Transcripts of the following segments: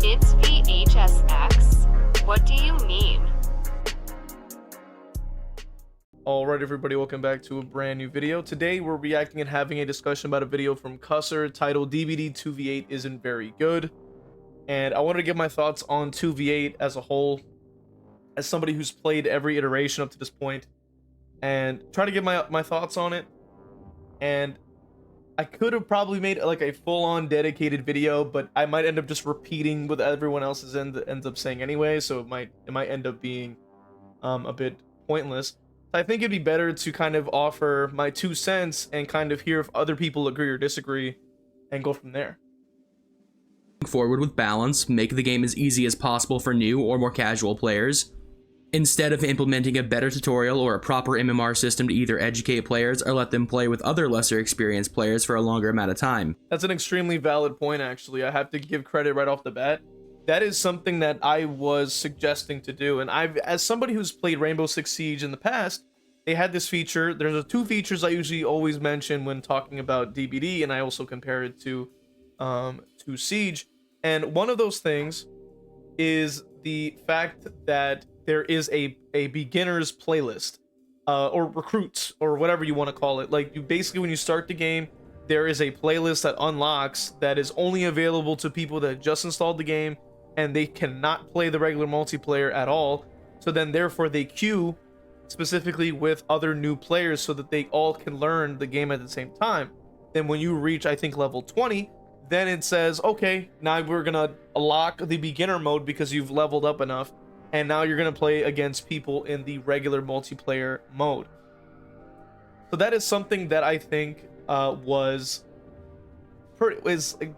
It's v.h.s.x. What do you mean? Alright everybody, welcome back to a brand new video. Today we're reacting and having a discussion about a video from Kuhssir titled DBD 2v8 isn't very good. And I wanted to give my thoughts on 2v8 as a whole, as somebody who's played every iteration up to this point, and try to give my thoughts on it. And I could have probably made like a full-on dedicated video, but I might end up just repeating what everyone else ends up saying anyway, so it might end up being a bit pointless. I think it'd be better to kind of offer my 2 cents and kind of hear if other people agree or disagree and go from there. Forward with balance, make the game as easy as possible for new or more casual players. Instead of implementing a better tutorial or a proper MMR system to either educate players or let them play with other lesser experienced players for a longer amount of time. That's an extremely valid point, actually. I have to give credit right off the bat. That is something that I was suggesting to do, and as somebody who's played Rainbow Six Siege in the past, they had this feature. There's 2 features I usually always mention when talking about DBD, and I also compare it to Siege. And one of those things is the fact that there is a beginner's playlist, or recruits, or whatever you want to call it. Like, you basically, when you start the game, there is a playlist that unlocks that is only available to people that just installed the game, and they cannot play the regular multiplayer at all. So then therefore they queue specifically with other new players so that they all can learn the game at the same time. Then when you reach, I think, level 20, then it says, okay, now we're gonna lock the beginner mode because you've leveled up enough, and now you're gonna play against people in the regular multiplayer mode. So that is something that I think is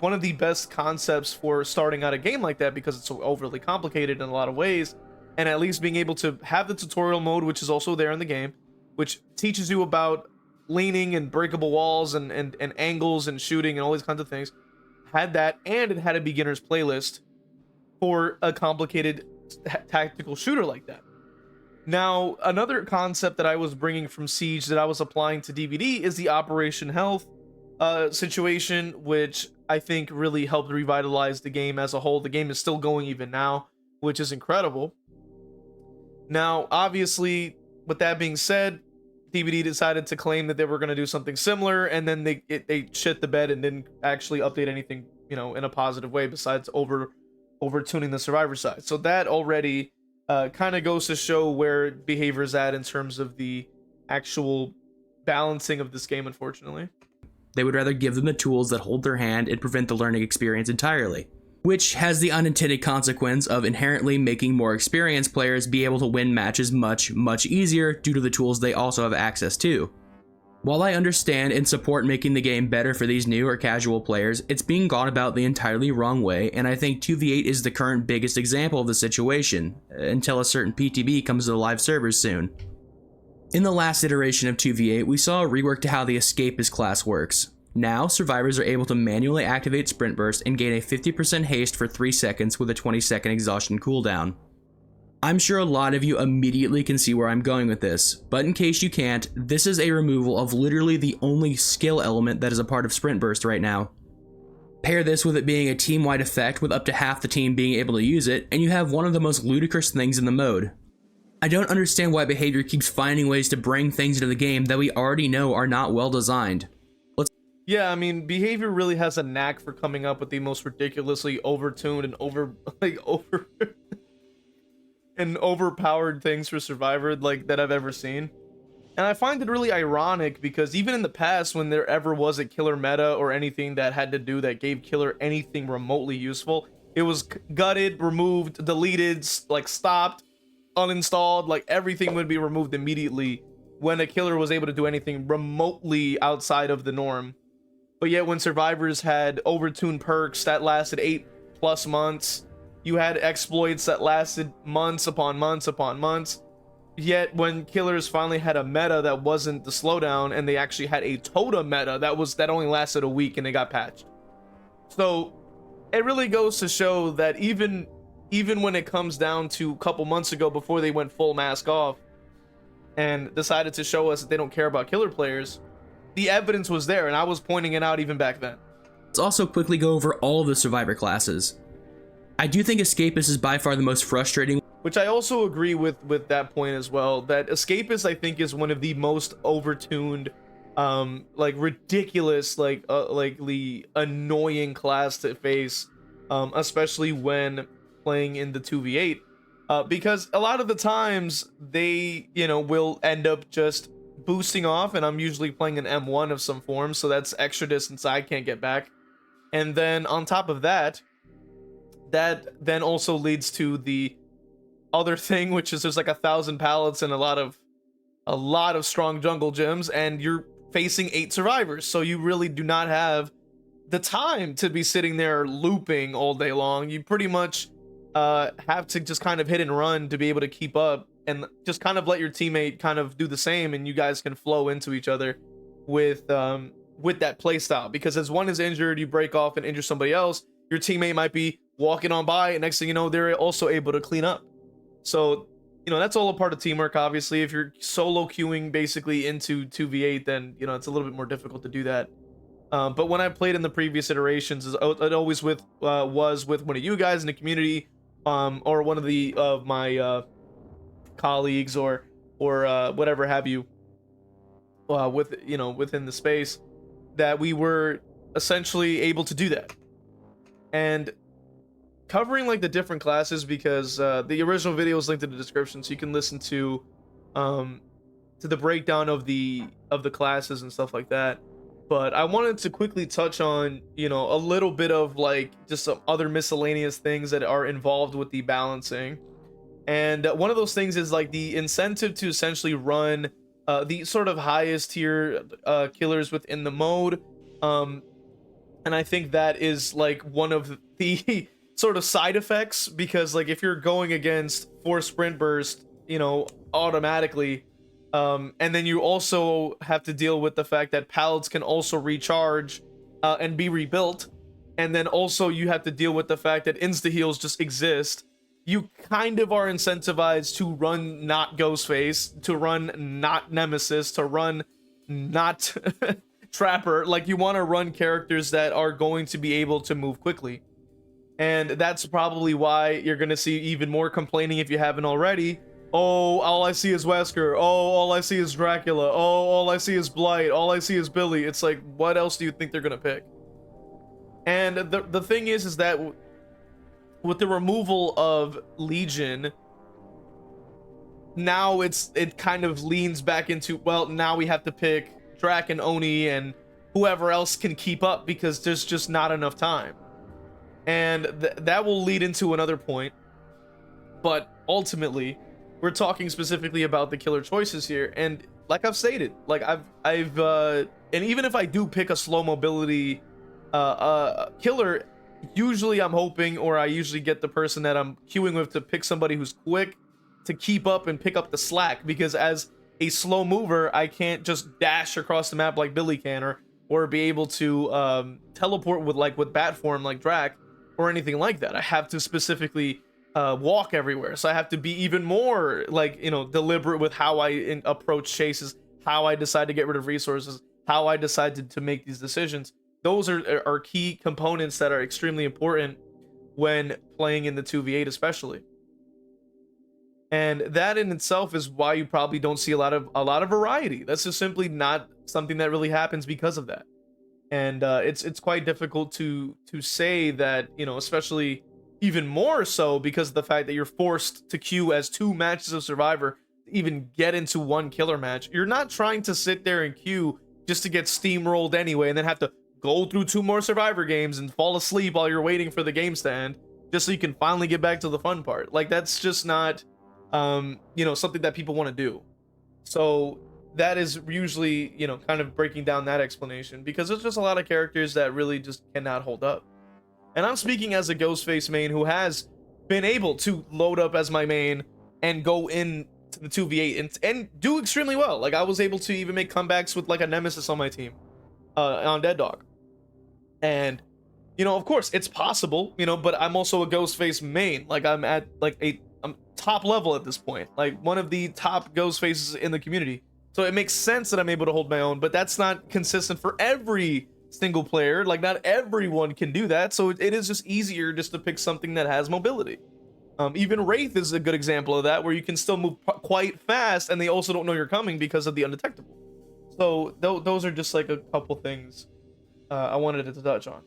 one of the best concepts for starting out a game like that, because it's so overly complicated in a lot of ways. And at least being able to have the tutorial mode, which is also there in the game, which teaches you about leaning and breakable walls and angles and shooting and all these kinds of things, had that, and it had a beginner's playlist for a complicated tactical shooter like that. Now, another concept that I was bringing from Siege that I was applying to DBD is the Operation Health situation, which I think really helped revitalize the game as a whole. The game is still going even now, which is incredible. Now, obviously, with that being said, DBD decided to claim that they were going to do something similar, and then they shit the bed and didn't actually update anything, you know, in a positive way besides over-tuning the survivor side. So that already kind of goes to show where behavior is at in terms of the actual balancing of this game, unfortunately. They would rather give them the tools that hold their hand and prevent the learning experience entirely, which has the unintended consequence of inherently making more experienced players be able to win matches much easier due to the tools they also have access to. While I understand and support making the game better for these new or casual players, it's being gone about the entirely wrong way, and I think 2v8 is the current biggest example of the situation, until a certain PTB comes to the live servers soon. In the last iteration of 2v8, we saw a rework to how the Escapist class works. Now, survivors are able to manually activate Sprint Burst and gain a 50% haste for 3 seconds with a 20-second exhaustion cooldown. I'm sure a lot of you immediately can see where I'm going with this, but in case you can't, this is a removal of literally the only skill element that is a part of Sprint Burst right now. Pair this with it being a team-wide effect with up to half the team being able to use it, and you have one of the most ludicrous things in the mode. I don't understand why behavior keeps finding ways to bring things into the game that we already know are not well designed. Yeah, I mean, behavior really has a knack for coming up with the most ridiculously overtuned and overpowered things for Survivor that I've ever seen. And I find it really ironic because even in the past, when there ever was a killer meta or anything that gave killer anything remotely useful, it was gutted, removed, deleted, stopped, uninstalled. Everything would be removed immediately when a killer was able to do anything remotely outside of the norm. But yet when survivors had overtuned perks that lasted 8+ months, you had exploits that lasted months upon months upon months. Yet when killers finally had a meta that wasn't the slowdown, and they actually had a totem meta that only lasted a week and it got patched. So it really goes to show that even when it comes down to a couple months ago, before they went full mask off and decided to show us that they don't care about killer players, the evidence was there, and I was pointing it out even back then. Let's also quickly go over all of the survivor classes. I do think Escapist is by far the most frustrating. Which I also agree with that point as well. That Escapist, I think, is one of the most overtuned, like ridiculous, like the annoying class to face, especially when playing in the 2v8, because a lot of the times they, will end up just boosting off, and I'm usually playing an M1 of some form, so that's extra distance I can't get back. And then on top of that, that then also leads to the other thing, which is there's like 1,000 pallets and a lot of strong jungle gyms, and you're facing 8 survivors, so you really do not have the time to be sitting there looping all day long. You pretty much have to just kind of hit and run to be able to keep up, and just kind of let your teammate kind of do the same, and you guys can flow into each other with that play style. Because as one is injured, you break off and injure somebody else, your teammate might be walking on by, and next thing you know, they're also able to clean up. So, that's all a part of teamwork. Obviously, if you're solo queuing basically into 2v8, then, it's a little bit more difficult to do that. But when I played in the previous iterations, it always was with one of you guys in the community, or one of my colleagues, or whatever have you, within the space, that we were essentially able to do that. And covering like the different classes, because the original video is linked in the description, so you can listen to the breakdown of the classes and stuff like that. But I wanted to quickly touch on, a little bit of like just some other miscellaneous things that are involved with the balancing. And one of those things is like the incentive to essentially run the sort of highest tier killers within the mode. And I think that is like one of the sort of side effects, because like if you're going against 4 sprint burst, automatically, and then you also have to deal with the fact that pallets can also recharge and be rebuilt, and then also you have to deal with the fact that insta heals just exist. You kind of are incentivized to run not Ghostface, to run not Nemesis, to run not Trapper. Like, you want to run characters that are going to be able to move quickly. And that's probably why you're going to see even more complaining, if you haven't already. Oh, all I see is Wesker. Oh, all I see is Dracula. Oh, all I see is Blight. All I see is Billy. It's like, what else do you think they're going to pick? And the thing is that with the removal of Legion, now it kind of leans back into, well, now we have to pick Drac and Oni and whoever else can keep up, because there's just not enough time. And that will lead into another point. But ultimately, we're talking specifically about the killer choices here. And like I've stated, like I've and even if I do pick a slow mobility killer, usually I'm hoping, or I usually get the person that I'm queuing with to pick somebody who's quick to keep up and pick up the slack, because as a slow mover, I can't just dash across the map like Billy can, or be able to teleport with bat form like Drac, or anything like that. I have to specifically walk everywhere, so I have to be even more deliberate with how I approach chases, how I decide to get rid of resources, how I decide to make these decisions. Those are key components that are extremely important when playing in the 2v8 especially. And that in itself is why you probably don't see a lot of variety. That's just simply not something that really happens because of that. And it's quite difficult to say that, especially even more so because of the fact that you're forced to queue as 2 matches of Survivor to even get into one killer match. You're not trying to sit there and queue just to get steamrolled anyway, and then have to go through 2 more Survivor games and fall asleep while you're waiting for the game to end, just so you can finally get back to the fun part. Like, that's just not something that people want to do. So that is usually, kind of breaking down that explanation, because there's just a lot of characters that really just cannot hold up. And I'm speaking as a Ghostface main who has been able to load up as my main and go in to the 2v8 and do extremely well. Like, I was able to even make comebacks with like a Nemesis on my team on Dead Dog. And of course it's possible, but I'm also a Ghostface main. Like, I'm at I'm top level at this point, like one of the top Ghostfaces in the community. So it makes sense that I'm able to hold my own, but that's not consistent for every single player. Like, not everyone can do that, so it is just easier just to pick something that has mobility. Even Wraith is a good example of that, where you can still move quite fast, and they also don't know you're coming because of the undetectable. So those are just like a couple things I wanted to touch on.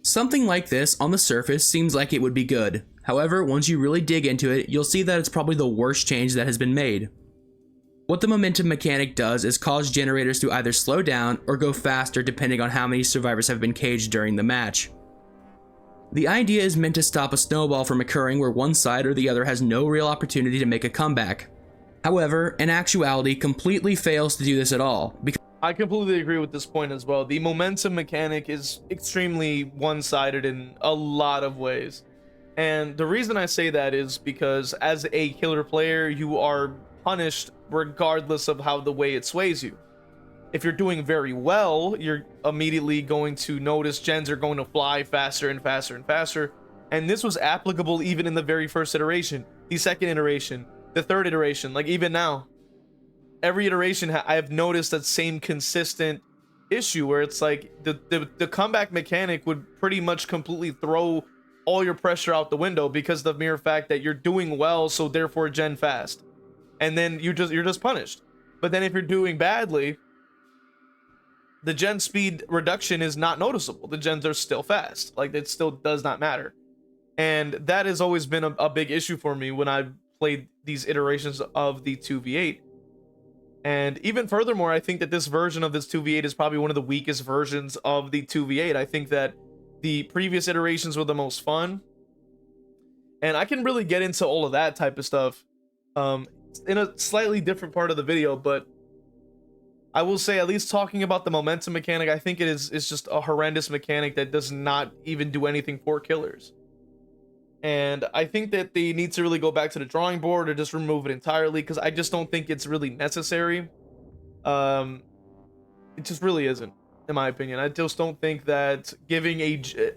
Something like this on the surface seems like it would be good. However, once you really dig into it, you'll see that it's probably the worst change that has been made. What the momentum mechanic does is cause generators to either slow down or go faster depending on how many survivors have been caged during the match. The idea is meant to stop a snowball from occurring where one side or the other has no real opportunity to make a comeback. However, in actuality, completely fails to do this at all, because I completely agree with this point as well. The momentum mechanic is extremely one-sided in a lot of ways. And the reason I say that is because as a killer player, you are punished regardless of how the way it sways you. If you're doing very well, you're immediately going to notice gens are going to fly faster and faster and faster. And this was applicable even in the very first iteration, the second iteration, the third iteration, like even now. Every iteration I have noticed that same consistent issue where it's like the comeback mechanic would pretty much completely throw all your pressure out the window because of the mere fact that you're doing well, so therefore gen fast. And then you're just punished. But then if you're doing badly, the gen speed reduction is not noticeable. The gens are still fast. Like, it still does not matter. And that has always been a big issue for me when I've played these iterations of the 2v8. And even furthermore, I think that this version of this 2v8 is probably one of the weakest versions of the 2v8. I think that the previous iterations were the most fun. And I can really get into all of that type of stuff in a slightly different part of the video, but I will say, at least talking about the momentum mechanic, I think it's just a horrendous mechanic that does not even do anything for killers. And I think that they need to really go back to the drawing board or just remove it entirely, because I just don't think it's really necessary. It just really isn't, in my opinion. I just don't think that giving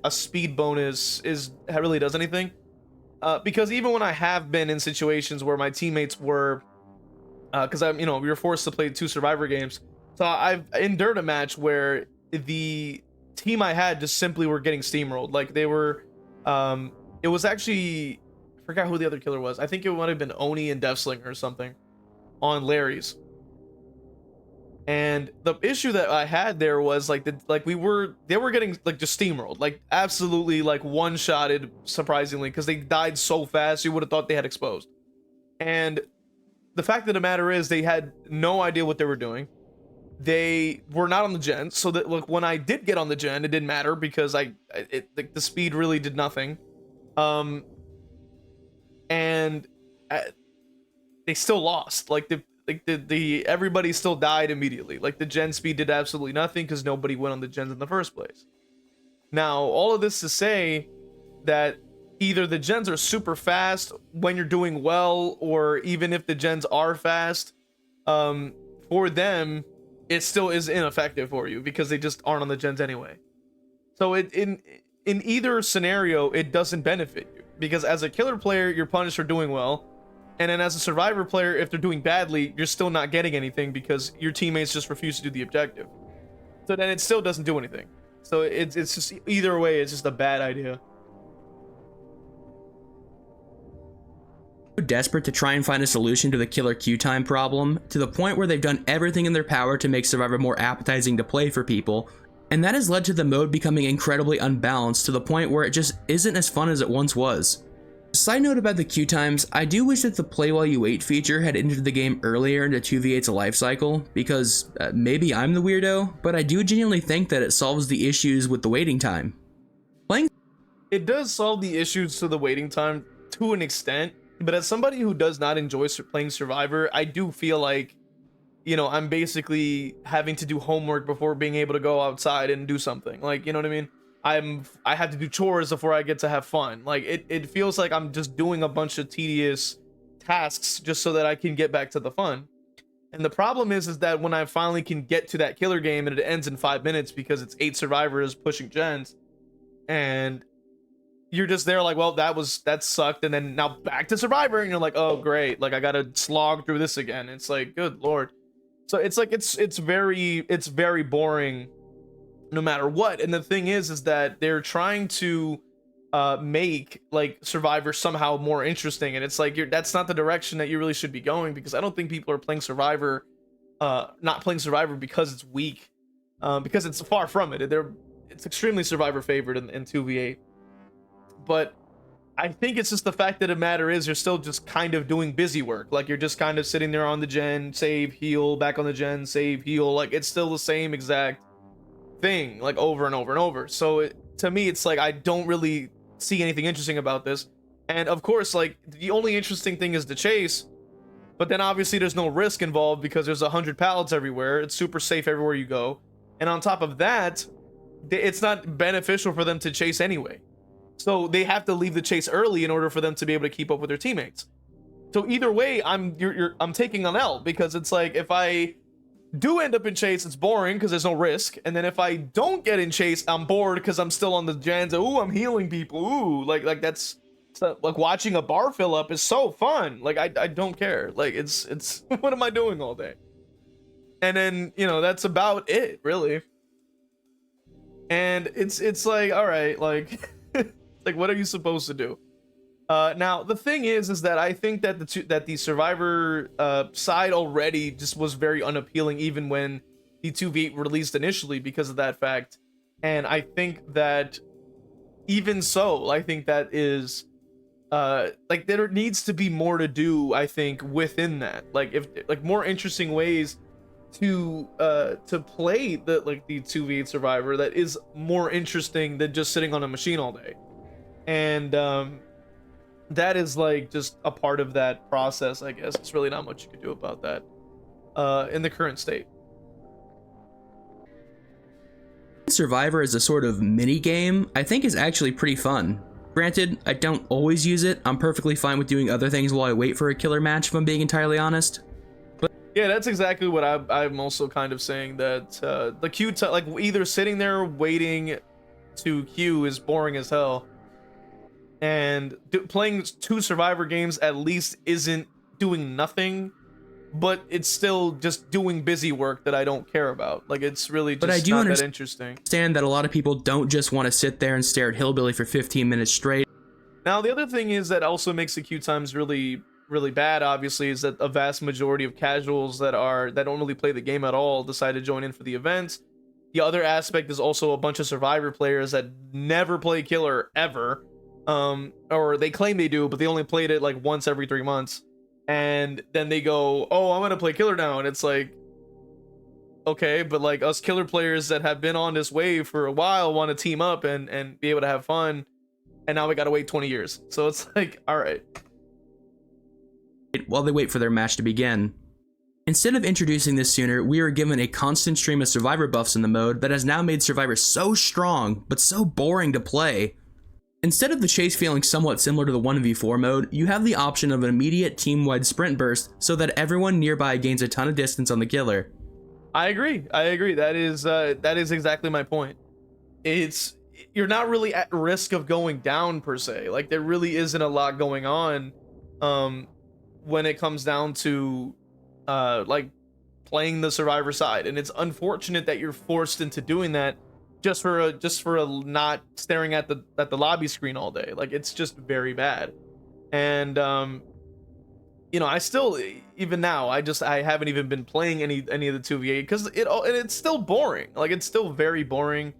a speed bonus really does anything. Because even when I have been in situations where my teammates were, because we were forced to play 2 survivor games, so I've endured a match where the team I had just simply were getting steamrolled. Like, they were, it was actually, I forgot who the other killer was. I think it might have been Oni and Deathslinger or something on Larry's. And the issue that I had there was they were getting like just steamrolled, like absolutely like one-shotted, surprisingly, because they died so fast you would have thought they had exposed. And the fact of the matter is, they had no idea what they were doing. They were not on the gen, so that, look, when I did get on the gen, it didn't matter because the speed really did nothing. And they still lost. Everybody still died immediately. Like, the gen speed did absolutely nothing because nobody went on the gens in the first place. Now, all of this to say that either the gens are super fast when you're doing well, or even if the gens are fast, for them, it still is ineffective for you because they just aren't on the gens anyway. So in either scenario, it doesn't benefit you, because as a killer player, you're punished for doing well. And then as a survivor player, if they're doing badly, you're still not getting anything because your teammates just refuse to do the objective. So then it still doesn't do anything. So it's just, either way, it's just a bad idea. Desperate to try and find a solution to the killer queue time problem, to the point where they've done everything in their power to make Survivor more appetizing to play for people, and that has led to the mode becoming incredibly unbalanced to the point where it just isn't as fun as it once was. Side note about the queue times, I do wish that the play while you wait feature had entered the game earlier into 2v8's life cycle, because maybe I'm the weirdo, but I do genuinely think that it solves the issues with the waiting time. It does solve the issues to the waiting time to an extent, but as somebody who does not enjoy playing Survivor, I do feel like, I'm basically having to do homework before being able to go outside and do something. Like, you know what I mean? I have to do chores before I get to have fun. Like, it feels like I'm just doing a bunch of tedious tasks just so that I can get back to the fun. And the problem is that when I finally can get to that killer game and it ends in 5 minutes because it's 8 survivors pushing gens, and you're just there like, well, that sucked, and then now back to survivor, and you're like, oh great, like I gotta slog through this again. It's like, good lord. So it's like it's very boring no matter what. And the thing is that they're trying to make like survivor somehow more interesting, and it's like that's not the direction that you really should be going, because I don't think people are playing survivor not playing survivor because it's weak, because it's far from it. It's extremely survivor favored in 2v8. But I think it's just the fact that the matter is you're still just kind of doing busy work. Like you're just kind of sitting there on the gen, save, heal, back on the gen, save, heal. Like it's still the same exact thing, like over and over and over. So to me, it's like I don't really see anything interesting about this. And of course, like the only interesting thing is the chase, but then obviously there's no risk involved because there's 100 pallets everywhere. It's super safe everywhere you go. And on top of that, it's not beneficial for them to chase anyway. So they have to leave the chase early in order for them to be able to keep up with their teammates. So either way, I'm taking an L, because it's like if I do end up in chase, it's boring because there's no risk, and then if I don't get in chase, I'm bored because I'm still on the gens. Ooh, I'm healing people. Ooh, like that's like watching a bar fill up is so fun. Like I don't care. Like it's what am I doing all day? And then that's about it really. And it's like, all right, like like what are you supposed to do? Now the thing is that I think that the survivor side already just was very unappealing even when the 2v8 released initially because of that fact. And I think that even so, I think that is like there needs to be more to do, I think, within that. Like if like more interesting ways to play the 2v8 survivor that is more interesting than just sitting on a machine all day. And that is like just a part of that process, I guess. It's really not much you can do about that in the current state. Survivor as a sort of mini game, I think, is actually pretty fun. Granted, I don't always use it. I'm perfectly fine with doing other things while I wait for a killer match, if I'm being entirely honest. But yeah, that's exactly what I'm also kind of saying, that the queue like either sitting there waiting to queue is boring as hell, and playing 2 survivor games at least isn't doing nothing, but it's still just doing busy work that I don't care about. Like it's really just not that interesting. I understand that a lot of people don't just want to sit there and stare at Hillbilly for 15 minutes straight. Now the other thing is that also makes the queue times really bad, obviously, is that a vast majority of casuals that don't really play the game at all decide to join in for the event. The other aspect is also a bunch of survivor players that never play killer ever, or they claim they do, but they only played it like once every 3 months, and then they go, oh, I'm gonna play killer now, and it's like, okay, but like us killer players that have been on this wave for a while want to team up and be able to have fun, and now we gotta wait 20 years. So it's like, all right, while they wait for their match to begin. Instead of introducing this sooner, we are given a constant stream of survivor buffs in the mode that has now made survivor so strong but so boring to play. Instead of the chase feeling somewhat similar to the 1v4 mode, you have the option of an immediate team-wide sprint burst so that everyone nearby gains a ton of distance on the killer. I agree. That is exactly my point. You're not really at risk of going down per se. Like there really isn't a lot going on when it comes down to like playing the survivor side, and it's unfortunate that you're forced into doing that just for a not staring at the lobby screen all day. Like it's just very bad. And I still, even now, I haven't even been playing any of the 2v8 because it's still boring. Like it's still very boring.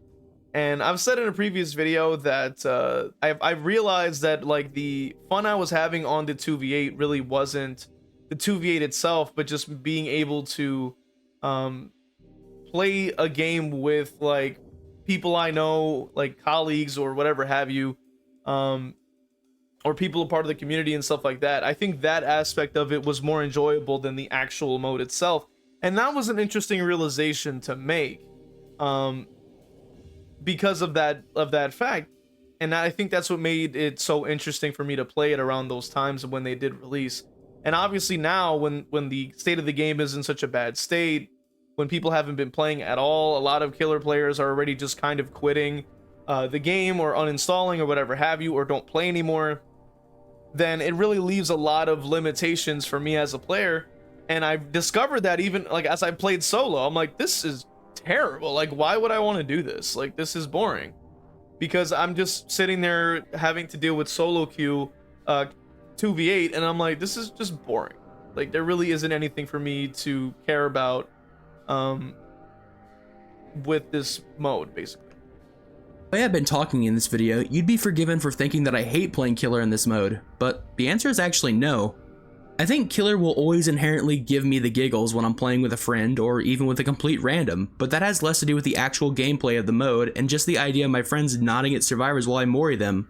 And I've said in a previous video that I've realized that like the fun I was having on the 2v8 really wasn't the 2v8 itself, but just being able to play a game with like people I know, like colleagues or whatever have you, or people a part of the community and stuff like that. I think that aspect of it was more enjoyable than the actual mode itself, and that was an interesting realization to make because of that fact. And I think that's what made it so interesting for me to play it around those times when they did release. And obviously now, when the state of the game is in such a bad state, when people haven't been playing at all, a lot of killer players are already just kind of quitting the game or uninstalling or whatever have you, or don't play anymore. Then it really leaves a lot of limitations for me as a player. And I've discovered that even like as I played solo, I'm like, this is terrible. Like, why would I want to do this? Like, this is boring, because I'm just sitting there having to deal with solo queue 2v8, and I'm like, this is just boring. Like, there really isn't anything for me to care about with this mode, basically. The way I've been talking in this video, you'd be forgiven for thinking that I hate playing Killer in this mode, but the answer is actually no. I think Killer will always inherently give me the giggles when I'm playing with a friend or even with a complete random, but that has less to do with the actual gameplay of the mode and just the idea of my friends nodding at survivors while I mori them,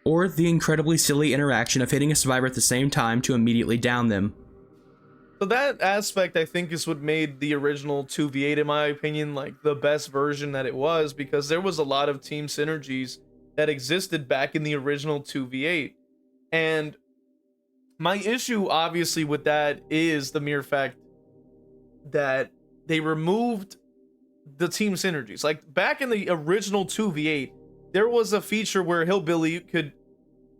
or the incredibly silly interaction of hitting a survivor at the same time to immediately down them. So that aspect, I think, is what made the original 2v8, in my opinion, like the best version that it was, because there was a lot of team synergies that existed back in the original 2v8. And my issue, obviously, with that is the mere fact that they removed the team synergies. Like, back in the original 2v8, there was a feature where Hillbilly could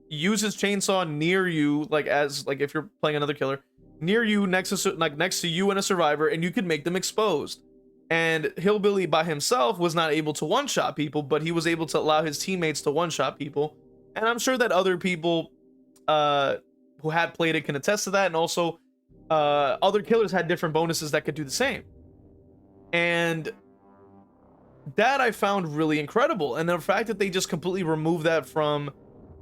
use his chainsaw near you, like if you're playing another killer, near you, next to you and a survivor, and you could make them exposed. And Hillbilly by himself was not able to one-shot people, but he was able to allow his teammates to one-shot people. And I'm sure that other people who had played it can attest to that, and also other killers had different bonuses that could do the same. And that I found really incredible, and the fact that they just completely removed that from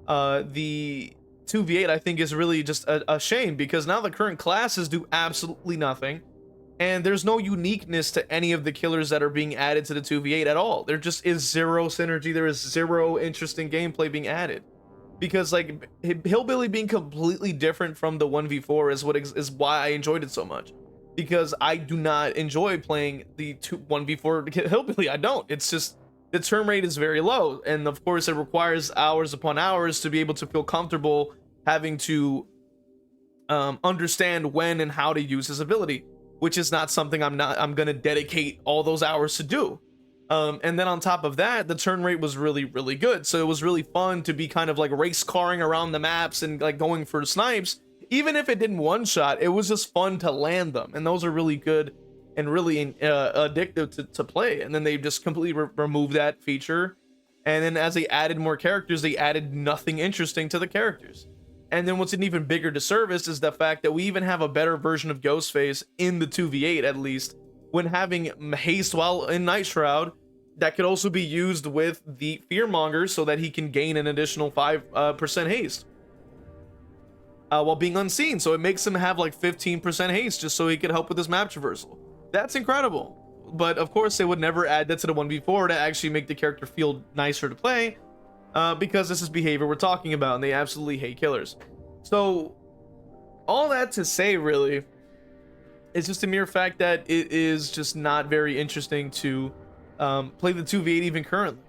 the 2v8, I think, is really just a shame, because now the current classes do absolutely nothing, and there's no uniqueness to any of the killers that are being added to the 2v8 at all. There just is zero synergy. There is zero interesting gameplay being added, because like Hillbilly being completely different from the 1v4 is why I enjoyed it so much, because I do not enjoy playing the 1v4 Hillbilly. I don't. It's just the turn rate is very low, and of course it requires hours upon hours to be able to feel comfortable having to understand when and how to use his ability, which is not something I'm gonna dedicate all those hours to do. And then on top of that, the turn rate was really good, so it was really fun to be kind of like race carring around the maps and like going for snipes. Even if it didn't one shot, it was just fun to land them, and those are really good and really addictive to play. And then they just completely removed that feature, and then as they added more characters, they added nothing interesting to the characters. And then what's an even bigger disservice is the fact that we even have a better version of Ghostface in the 2v8, at least, when having haste while in Night Shroud that could also be used with the Fearmonger, so that he can gain an additional 5% haste while being unseen. So it makes him have like 15% haste just so he could help with his map traversal. That's incredible. But of course they would never add that to the 1v4 to actually make the character feel nicer to play, because this is behavior we're talking about, and they absolutely hate killers. So all that to say, really, it's just a mere fact that it is just not very interesting to play the 2v8 even currently,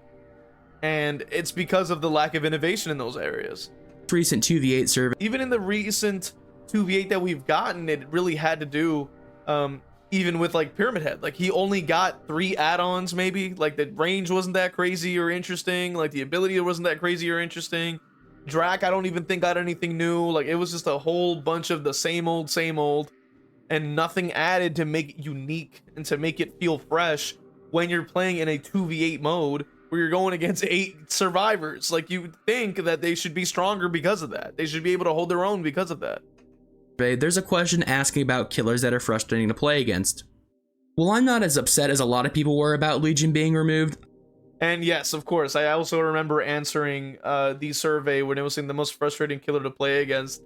and it's because of the lack of innovation in those areas. Recent 2v8 survey, even in the recent 2v8 that we've gotten, it really had to do even with like Pyramid Head. Like, he only got 3 add-ons, maybe. Like, the range wasn't that crazy or interesting, like the ability wasn't that crazy or interesting. Drac, I don't even think got anything new. Like, it was just a whole bunch of the same old, and nothing added to make it unique and to make it feel fresh when you're playing in a 2v8 mode where you're going against 8 survivors. Like, you think that they should be stronger because of that. They should be able to hold their own because of that. there's a question asking about killers that are frustrating to play against. Well, I'm not as upset as a lot of people were about Legion being removed. And yes, of course, I also remember answering the survey when it was saying the most frustrating killer to play against.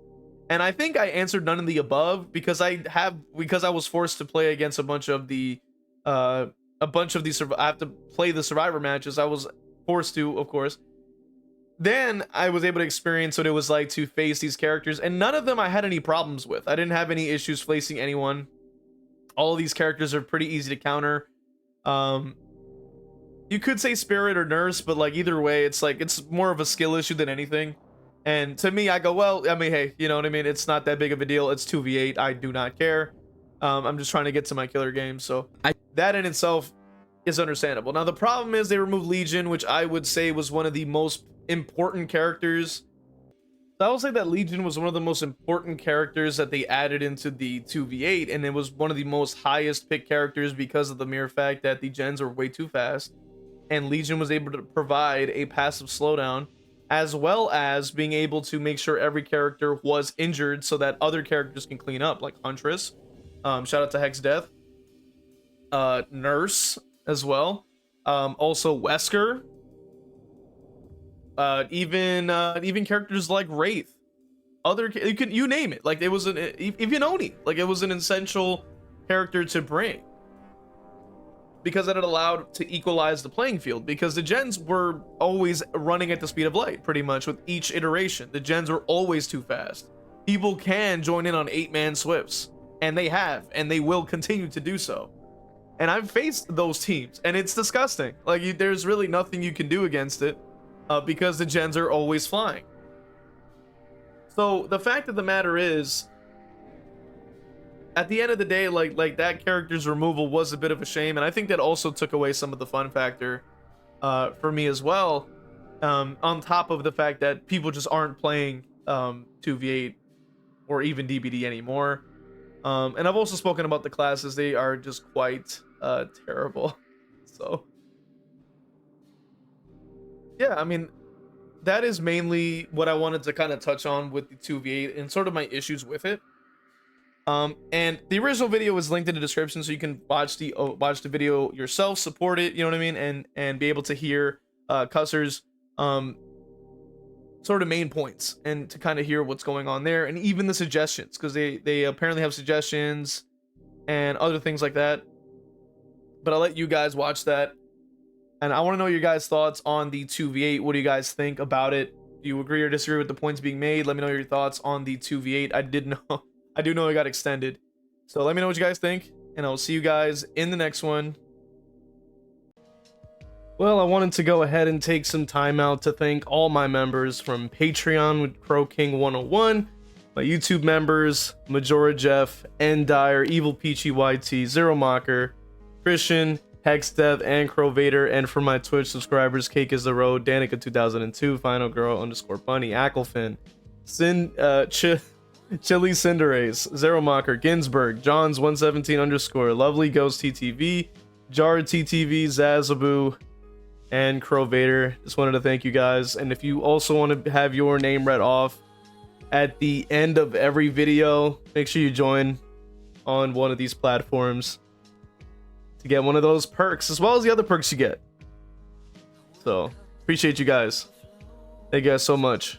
And I think I answered none of the above because I was forced to play against I have to play the survivor matches. I was forced to, of course. Then I was able to experience what it was like to face these characters, and none of them I had any problems with. I didn't have any issues facing anyone. All of these characters are pretty easy to counter. You could say Spirit or Nurse, but like either way, it's like it's more of a skill issue than anything. And to me, I go, well, I mean, hey, you know what I mean? It's not that big of a deal. It's 2v8. I do not care. I'm just trying to get to my killer game. So that in itself is understandable. Now, the problem is they removed Legion, which I would say was one of the most important characters. I will say that Legion was one of the most important characters that they added into the 2v8, and it was one of the most highest pick characters because of the mere fact that the gens are way too fast, and Legion was able to provide a passive slowdown, as well as being able to make sure every character was injured so that other characters can clean up, like Huntress. Shout out to Hex Death. Nurse as well. Also Wesker. Even characters like Wraith. You name it. Like it was even Oni. Like it was an essential character to bring, because that it allowed to equalize the playing field, because the gens were always running at the speed of light pretty much with each iteration. The gens were always too fast. People can join in on 8-man Swifts, and they have, and they will continue to do so. And I've faced those teams, and it's disgusting. Like there's really nothing you can do against it, because the gens are always flying. So the fact of the matter is, at the end of the day, like that character's removal was a bit of a shame, and I think that also took away some of the fun factor for me as well. On top of the fact that people just aren't playing 2v8 or even DBD anymore. And I've also spoken about the classes; they are just quite terrible. So yeah, I mean, that is mainly what I wanted to kind of touch on with the 2v8 and sort of my issues with it. And the original video is linked in the description, so you can watch the video yourself, support it, you know what I mean, and be able to hear Kuhssir's sort of main points, and to kind of hear what's going on there, and even the suggestions, because they apparently have suggestions and other things like that. But I'll let you guys watch that, and I want to know your guys' thoughts on the 2v8. What do you guys think about it? Do you agree or disagree with the points being made? Let me know your thoughts on the 2v8. I do know it got extended. So let me know what you guys think, and I'll see you guys in the next one. Well, I wanted to go ahead and take some time out to thank all my members from Patreon with Crow King 101, my YouTube members, Majora Jeff, Endire, Evil Peachy YT, Zero Mocker, Christian, Hex Death, and Crow Vader, and for my Twitch subscribers, Cake is the Road, Danica 2002, Final Girl _ Bunny, Acklefin, Chili Cinderace, Zero Mocker, Ginsburg, Johns 117 _ Lovely Ghost TTV, Jar TTV, Zazaboo, and Crow Vader. Just wanted to thank you guys. And if you also want to have your name read off at the end of every video, make sure you join on one of these platforms to get one of those perks, as well as the other perks you get. So appreciate you guys. Thank you guys so much.